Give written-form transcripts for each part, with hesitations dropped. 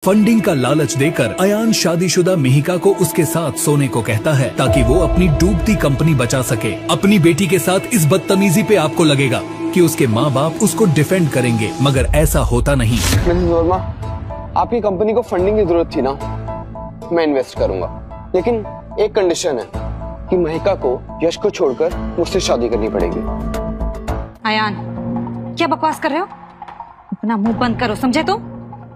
Funding का लालच देकर अयान शादीशुदा मिहिका को उसके साथ सोने को कहता है ताकि वो अपनी डूबती कंपनी बचा सके। अपनी बेटी के साथ इस बदतमीजी पे आपको लगेगा कि उसके माँ बाप उसको डिफेंड करेंगे, मगर ऐसा होता नहीं। मिसेस वर्मा, आपकी कंपनी को फंडिंग की जरूरत थी ना, मैं इन्वेस्ट करूंगा, लेकिन एक कंडीशन है कि मिहिका को यश को छोड़कर मुझसे शादी करनी पड़ेगी। अयान, क्या बकवास कर रहे हो? अपना मुंह बंद करो, समझे तुम?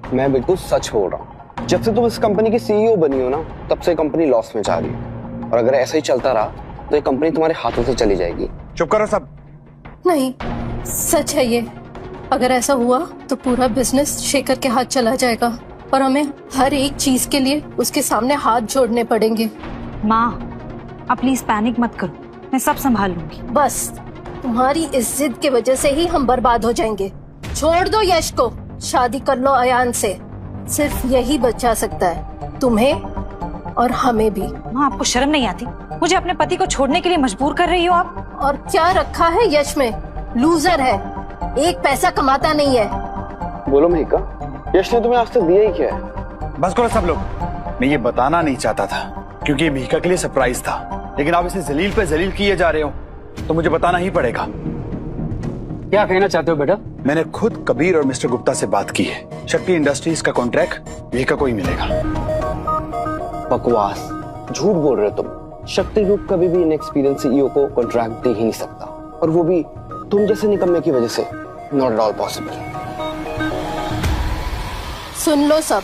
मैं बिल्कुल सच बोल रहा हूँ। जब से तुम इस कंपनी की सीईओ बनी हो ना, तब से कंपनी लॉस में जा रही है, और अगर ऐसा ही चलता रहा तो ये कंपनी तुम्हारे हाथों से चली जाएगी। चुप करो सब। नहीं, सच है ये। अगर ऐसा हुआ तो पूरा बिजनेस शेखर के हाथ चला जाएगा और हमें हर एक चीज के लिए उसके सामने हाथ जोड़ने पड़ेंगे। माँ, आप प्लीज पैनिक मत करो, मैं सब संभाल लूंगी। बस तुम्हारी इस जिद की वजह से ही हम बर्बाद हो जाएंगे। छोड़ दो यश को, शादी कर लो अयान से। सिर्फ यही बचा सकता है तुम्हें और हमें भी। माँ, आपको शर्म नहीं आती? मुझे अपने पति को छोड़ने के लिए मजबूर कर रही हो आप। और क्या रखा है यश में? लूजर है, एक पैसा कमाता नहीं है। बोलो मिहिका, यश ने तुम्हें आज तक दिया ही क्या है? बस करो सब लोग। मैं ये बताना नहीं चाहता था क्योंकि ये मिहिका के लिए सरप्राइज था, लेकिन आप इसे जलील पे जलील किए जा रहे हो तो मुझे बताना ही पड़ेगा। क्या कहना चाहते हो बेटा? मैंने खुद कबीर और मिस्टर गुप्ता से बात की है। शक्ति इंडस्ट्रीज का कॉन्ट्रैक्ट मिहिका को ही मिलेगा। बकवास, झूठ बोल रहे हो तुम। शक्ति ग्रुप कभी भी इनएक्सपीरियंस सीईओ को कॉन्ट्रैक्ट दे ही नहीं सकता, और वो भी तुम जैसे निकम्मे की वजह से। Not at all possible. सुन लो सब,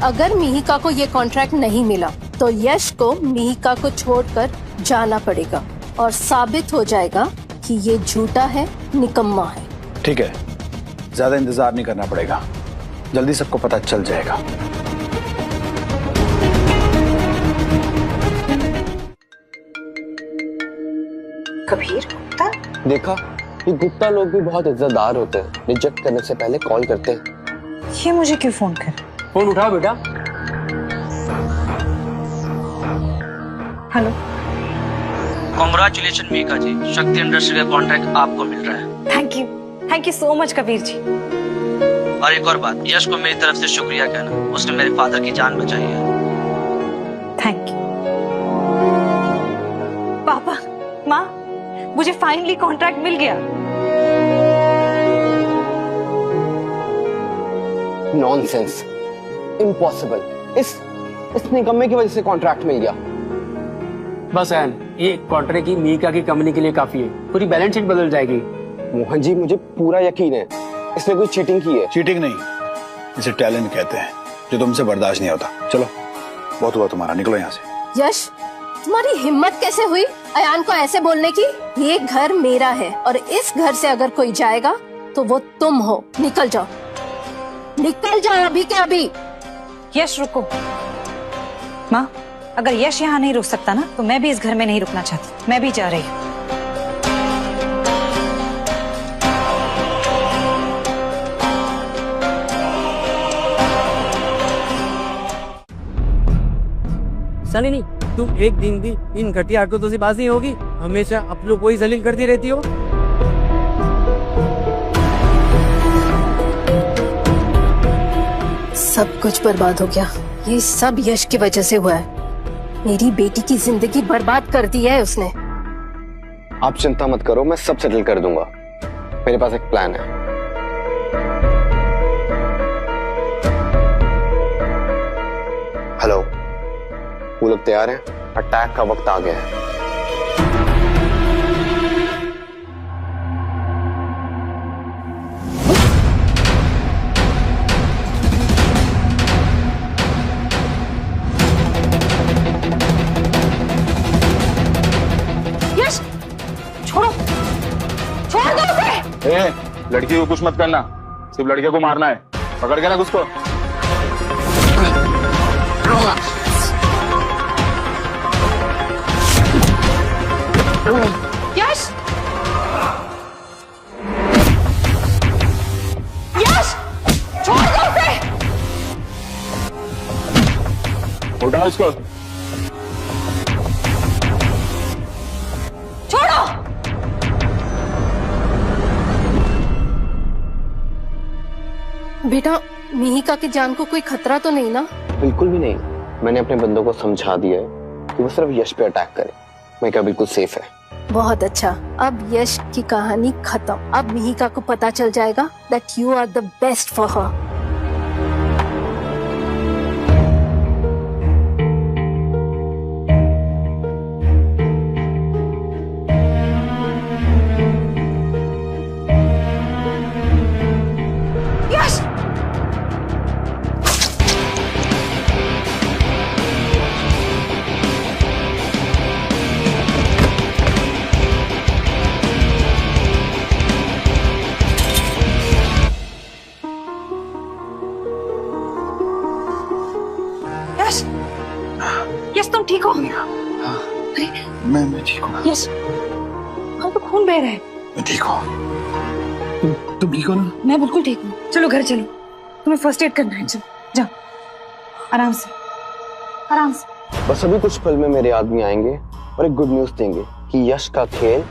अगर मिहिका को ये कॉन्ट्रैक्ट नहीं मिला तो यश को मिहिका को छोड़कर जाना पड़ेगा और साबित हो जाएगा कि ये झूठा है, निकम्मा है। ठीक है, ज्यादा इंतजार नहीं करना पड़ेगा, जल्दी सबको पता चल जाएगा। कबीर गुप्ता? देखा, ये गुप्ता लोग भी बहुत इज्जतदार होते हैं। रिजेक्ट करने से पहले कॉल करते हैं। ये मुझे क्यों फोन कर? फोन उठाओ बेटा। हेलो। कांग्रेचुलेशन मिहिका जी, शक्ति इंडस्ट्री का कॉन्ट्रैक्ट आपको मिल रहा है। Thank you so much Kabir ji. और एक और बात, यश को मेरी तरफ से शुक्रिया कहना, उसने मेरे फादर की जान बचाई है। Thank you. पापा, माँ, मुझे फाइनली कॉन्ट्रैक्ट मिल गया। Nonsense, impossible. इस निकम्मे की वजह से कॉन्ट्रैक्ट मिल गया। बस एन, ये कॉन्ट्रैक्ट की मिहिका की कंपनी के लिए काफी है, पूरी बैलेंस शीट बदल जाएगी। मोहन जी, मुझे पूरा यकीन है इसने कोई चीटिंग की है। चीटिंग नहीं, इसे टैलेंट कहते हैं, जो तुमसे बर्दाश्त नहीं होता। चलो, बहुत हुआ तुम्हारा, निकलो यहाँ से। यश, तुम्हारी हिम्मत कैसे हुई अयान को ऐसे बोलने की? ये घर मेरा है और इस घर से अगर कोई जाएगा तो वो तुम हो। निकल जाओ, निकल जाओ अभी के अभी। यश रुको। माँ, अगर यश यहाँ नहीं रुक सकता ना, तो मैं भी इस घर में नहीं रुकना चाहती। मैं भी जा रही हूँ। सनी, तुम एक दिन भी इन घटिया हरकतों से बाज नहीं होगी। हमेशा अपनों को ही जलील करती रहती हो। सब कुछ बर्बाद हो गया। ये सब यश की वजह से हुआ है। मेरी बेटी की जिंदगी बर्बाद कर दी है उसने। आप चिंता मत करो, मैं सब सेटल कर दूंगा। मेरे पास एक प्लान है। हेलो, वो लोग तैयार हैं? अटैक का वक्त आ गया है। यश, छोड़ो, छोड़ दो उसे। लड़की को कुछ मत करना, सिर्फ लड़के को मारना है। पकड़ के रख उसको। यश, यश, छोड़ दो उसे। उठाओ इसको। छोड़ो। बेटा, मिहिका की जान को कोई खतरा तो नहीं ना? बिल्कुल भी नहीं। मैंने अपने बंदों को समझा दिया है कि वो सिर्फ यश पे अटैक करे। महिका बिल्कुल सेफ है। बहुत अच्छा, अब यश की कहानी खत्म। अब मिहिका को पता चल जाएगा that you are the best for her. यश! यश! यश तुम ठीक हो? अरे मैं ठीक हूँ। यश, हम तो खून बह रहा है। मैं ठीक हूँ। तुम ठीक हो ना? मैं बिल्कुल ठीक हूँ। चलो घर चलो, तुम्हें फर्स्ट एड करना है। चलो जाओ, आराम से आराम से। बस अभी कुछ पल में मेरे आदमी आएंगे और एक गुड न्यूज देंगे कि यश का खेल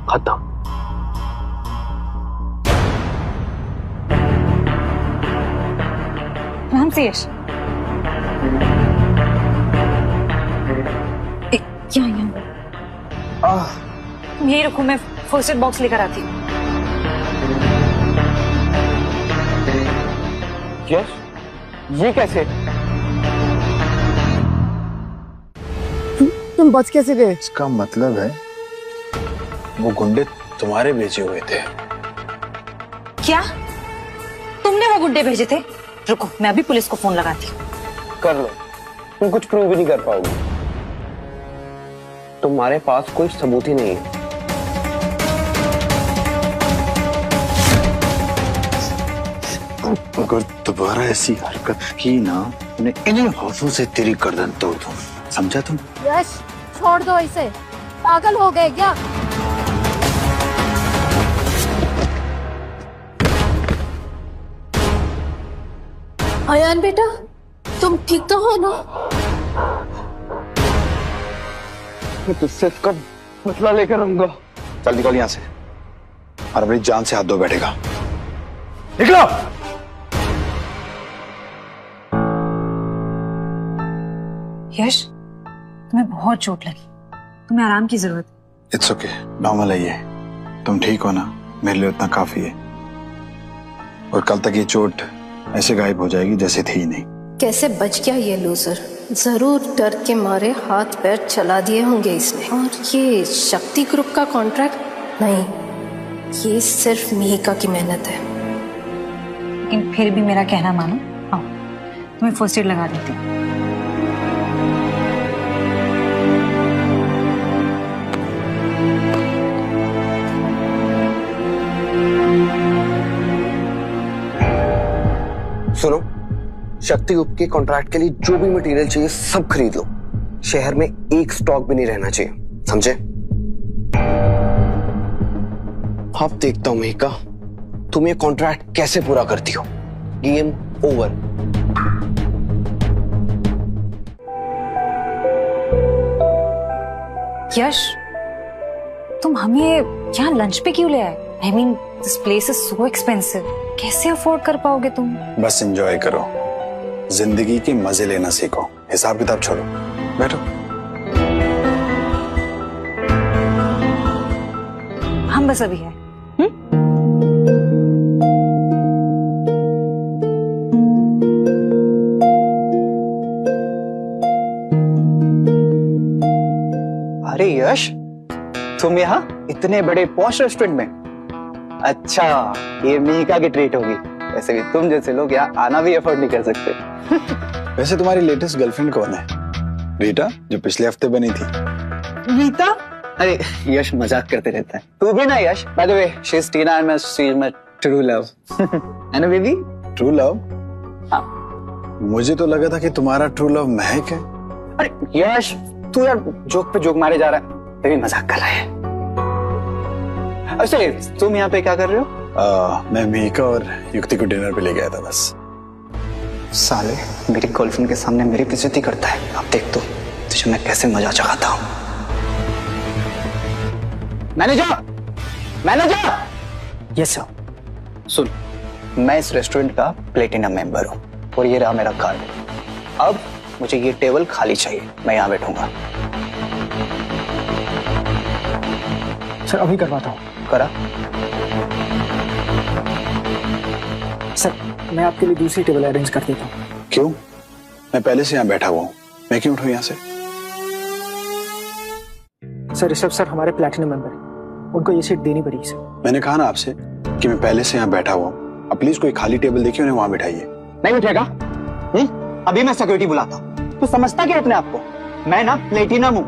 खत्म। आराम से यश। यहाँ तुम यही रखो, मैं फर्स्ट एड बॉक्स लेकर आती हूँ। यश, ये कैसे? तुम बच कैसे गए? इसका मतलब है वो गुंडे तुम्हारे भेजे हुए थे। क्या तुमने वो गुंडे भेजे थे? रुको, मैं अभी पुलिस को फोन लगाती हूँ। कर लो, तुम कुछ प्रूव भी नहीं कर पाओगे। तुम्हारे पास कोई सबूत ही नहीं है। अगर दोबारा ऐसी हरकत की ना, उन्हें इन्हीं हाथों से तेरी गर्दन तोड़ दूं। समझा तुम? यश, छोड़ दो इसे। पागल हो गए क्या? अयान बेटा, तुम ठीक तो हो ना? मैं तुझसे इसका बदला लेकर आऊंगा। चल निकल यहाँ से और अपनी जान से हाथ धो बैठेगा। निकलो। यश, तुम्हें बहुत चोट लगी, तुम्हें आराम की जरूरत है। इट्स ओके, नॉर्मल है ये। तुम ठीक हो ना, मेरे लिए उतना काफी है। और कल तक ये चोट ऐसे गायब हो जाएगी जैसे थी ही नहीं। कैसे बच गया ये लूजर? जरूर डर के मारे हाथ पैर चला दिए होंगे इसने। और ये शक्ति ग्रुप का कॉन्ट्रैक्ट नहीं, ये सिर्फ मिहिका की मेहनत है। लेकिन फिर भी मेरा कहना मानो, आओ तुम्हें फर्स्ट एड लगा देती हूँ। सुनो, शक्ति ग्रुप के कॉन्ट्रैक्ट के लिए जो भी मटेरियल चाहिए सब खरीद लो। शहर में एक स्टॉक भी नहीं रहना चाहिए, समझे? अब देखता हूं महिका, तुम ये कॉन्ट्रैक्ट कैसे पूरा करती हो। Game over. यश, तुम हमें यहाँ लंच पे क्यों ले आए? I mean, this place is so expensive. कैसे अफोर्ड कर पाओगे तुम? बस एंजॉय करो, जिंदगी के मजे लेना सीखो, हिसाब किताब छोड़ो। बैठो। हम बस अभी है। अरे यश, तुम यहाँ इतने बड़े पॉश रेस्टोरेंट में? अच्छा, ये मिहिका की ट्रीट होगी। वैसे भी तुम जैसे लोग यहाँ आना भी अफोर्ड नहीं कर सकते। वैसे तुम्हारी लेटेस्ट गर्लफ्रेंड कौन है? रीटा, जो पिछले हफ्ते बनी थी। रीता? अरे यश मजाक करते रहता है। तू भी ना Yash? By the way, she is Tina and she is my true love. है ना बेबी? True love? हाँ। मुझे तो लगा था कि तुम्हारा ट्रू लव महक है। अरे यश, तू यार जोक पे जोक मारे जा रहा है। ये भी मजाक कर रहा है। अच्छा, तुम यहाँ पे क्या कर रहे हो? मैं मिहिका और युक्ति को डिनर पे ले गया था बस। साले, मेरी गर्लफ्रेंड के सामने मेरी बेइज्जती करता है। अब देख तो तुझे मैं कैसे मजा चखाता हूँ। मैनेजर! मैनेजर! Yes sir. सुन, मैं इस रेस्टोरेंट का प्लेटिनम मेंबर हूँ और ये रहा मेरा कार्ड। अब मुझे ये टेबल खाली चाहिए, मैं यहाँ बैठूंगा। सर अभी करवाता हूँ। करा। सर मैं आपके लिए दूसरी टेबल अरेंज कर देता हूँ। क्यों? मैं पहले से यहाँ बैठा हुआ हूँ, मैं क्यों उठूँ यहाँ से? सर ऋषभ सर हमारे प्लैटिनम मेंबर हैं, उनको ये सीट देनी पड़ेगी सर। मैंने कहा ना आपसे कि मैं पहले से यहाँ बैठा हुआ हूँ, अब प्लीज कोई खाली टेबल देखिए, उन्हें वहां बैठाइए। नहीं उठेगा? अभी मैं सिक्योरिटी बुलाता हूँ। तू समझता क्या अपने आप को? मैं ना प्लेटिनम हूँ।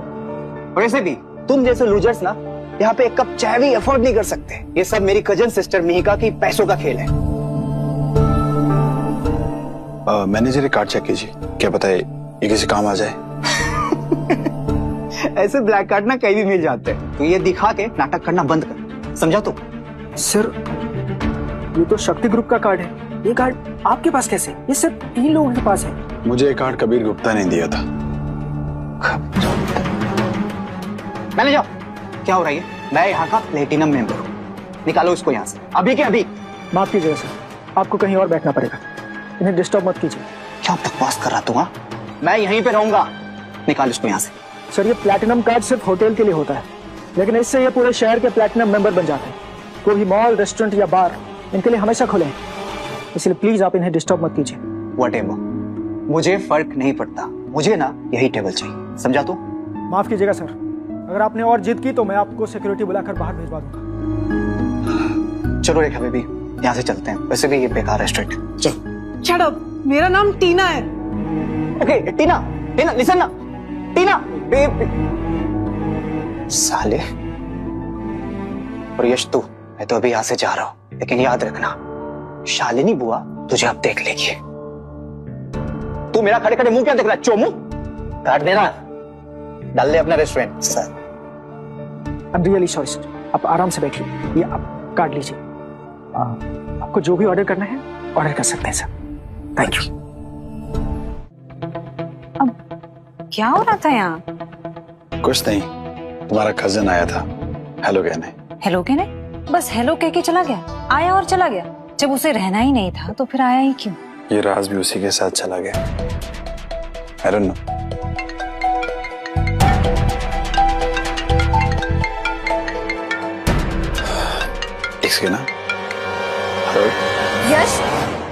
और ऐसे भी तुम जैसे लूजर्स ना यहाँ पे एक कप चाय भी अफोर्ड नहीं कर सकते। ये सब मेरी कजन सिस्टर मिहिका की पैसों का खेल है। मैनेजर एक कार्ड चेक कीजिए, क्या पता है ये किसी काम आ जाए। ऐसे ब्लैक कार्ड ना कहीं भी मिल जाते हैं, तो ये दिखा के नाटक करना बंद कर, समझा तू? सर ये तो शक्ति ग्रुप का कार्ड है, ये कार्ड आपके पास कैसे? ये सिर्फ 3 लोगों के पास है। मुझे ये कार्ड कबीर गुप्ता ने दिया था। मैनेजर क्या हो रहा है? मैं यहाँ का प्लेटिनम मेंबर हूँ, निकालो इसको यहाँ से अभी के अभी। माफ कीजिएगा सर, आपको कहीं और बैठना पड़ेगा, इन्हें डिस्टर्ब मत कीजिए। क्या बकवास कर रहा तू? हाँ मैं यहीं पे रहूंगा, निकाल इसको यहाँ से। सर ये प्लैटिनम कार्ड सिर्फ होटल के लिए होता है, लेकिन इससे ये पूरे शहर के प्लैटिनम मेंबर बन जाते हैं। कोई भी मॉल, रेस्टोरेंट या बार इनके लिए हमेशा खुले हैं, इसलिए प्लीज आप इन्हें डिस्टर्ब मत कीजिए। व्हाटएवर, मुझे फर्क नहीं पड़ता, मुझे ना यही टेबल चाहिए, समझा तू? माफ कीजिएगा सर, अगर आपने और जिद की तो मैं आपको सिक्योरिटी बुलाकर बाहर भिजवा दूंगा। चलो रेखा बेबी यहाँ से चलते हैं, वैसे भी ये बेकार रेस्टोरेंट। चल। शट अप, मेरा नाम टीना है। ओके टीना, टीना लिसन ना, टीना बेबी। साले। और यश तू, मैं तो अभी यहाँ से जा रहा हूँ, लेकिन याद रखना शालिनी बुआ तुझे अब देख लेगी। तू मेरा खड़े खड़े मुंह क्या देख रहा है? चोमू काट देना, डाल ले अपना restaurant. Sir I'm really sorry sir, आप आराम से बैठिए, ये आप कार्ड लीजिए। आपको जो भी ऑर्डर करना है ऑर्डर कर सकते हैं सर। Thank you. अब क्या हो रहा था यहाँ? कुछ नहीं, तुम्हारा कजन आया था हेलो कहने। हेलो कहने? बस हेलो कह के चला गया? आया और चला गया? जब उसे रहना ही नहीं था तो फिर आया ही क्यों? ये राज भी उसी के साथ चला गया। I don't know. ना? यश,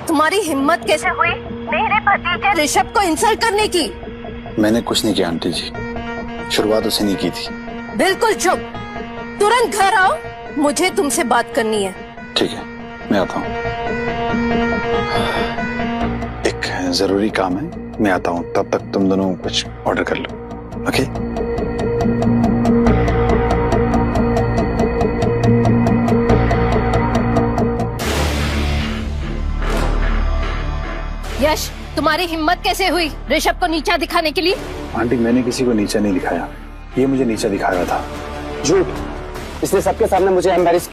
तुम्हारी हिम्मत कैसे हुई मेरे भतीजे ऋषभ को इंसल्ट करने की? मैंने कुछ नहीं किया आंटी जी, शुरुआत उसे नहीं की थी। बिल्कुल चुप, तुरंत घर आओ, मुझे तुमसे बात करनी है। ठीक है, मैं आता हूँ। एक जरूरी काम है, मैं आता हूँ, तब तक तुम दोनों कुछ ऑर्डर कर लो। ओके? यश, तुम्हारी हिम्मत कैसे हुई ऋषभ को नीचा दिखाने के लिए? आंटी मैंने किसी को नीचा नहीं दिखाया, ये मुझे नीचा दिखाया था। झूठ, इसने सबके सामने मुझे एम्बैरेस